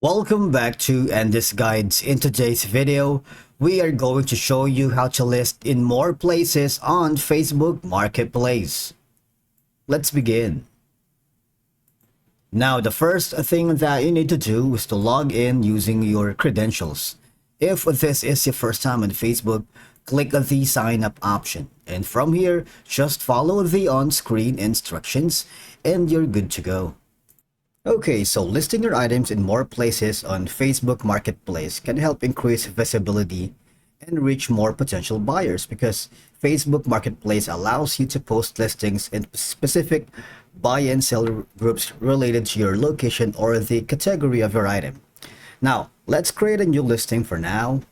Welcome back to Endless Guides. In today's video, we are going to show you how to list in more places on Facebook Marketplace. Let's begin. Now, the first thing that you need to do is to log in using your credentials. If this is your first time on Facebook, click the sign up option. And from here, just follow the on-screen instructions and you're good to go. Okay, so listing your items in more places on Facebook Marketplace can help increase visibility and reach more potential buyers because Facebook Marketplace allows you to post listings in specific buy and sell groups related to your location or the category of your item. Now, let's create a new listing for now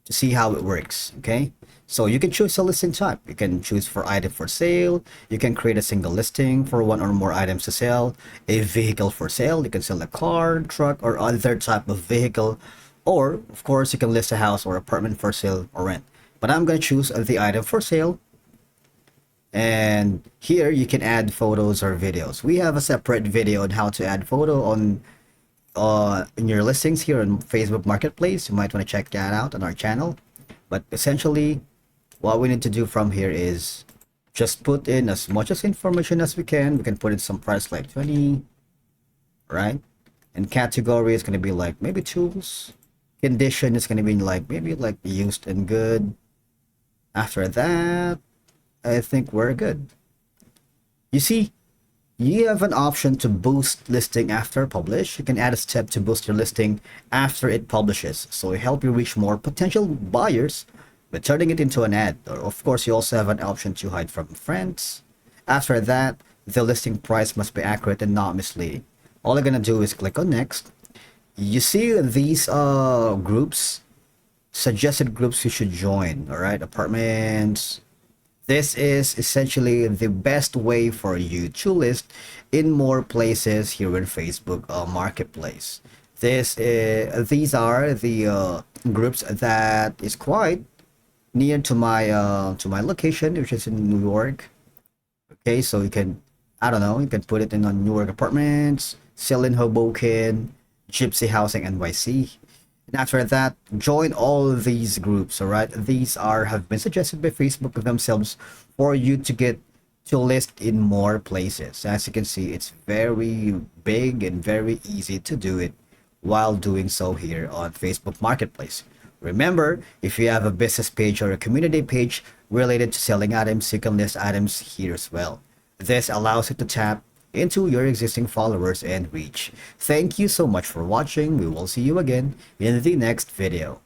to see how it works, okay? So you can choose a listing type. You can choose for item for sale. You can create a single listing for one or more items to sell. A vehicle for sale. You can sell a car, truck, or other type of vehicle. Or, of course, you can list a house or apartment for sale or rent. But I'm going to choose the item for sale. And here you can add photos or videos. We have a separate video on how to add photo on in your listings here on Facebook Marketplace. You might want to check that out on our channel. But essentially, what we need to do from here is just put in as much as information as we can. We can put in some price like 20, right? And category is going to be like maybe tools. Condition is going to be like maybe like used and good. After that, I think we're good. You see, you have an option to boost listing after publish. You can add a step to boost your listing after it publishes. So it helps you reach more potential buyers by turning it into an ad. Or of course, you also have an option to hide from friends. After that, the listing price must be accurate and not misleading. All you're gonna do is click on next. You see these groups, suggested groups you should join. All right, apartments. This is essentially the best way for you to list in more places here in Facebook Marketplace. These are the groups that is quite near to my location, which is in New York. Okay, so you can, I don't know, you can put it in on New York apartments, sell in Hoboken, Gypsy Housing NYC. And after that, join all of these groups. All right, these have been suggested by Facebook themselves for you to get to list in more places. As you can see, it's very big and very easy to do it while doing so here on Facebook Marketplace. Remember, if you have a business page or a community page related to selling items, you can list items here as well. This allows you to tap into your existing followers and reach. Thank you so much for watching. We will see you again in the next video.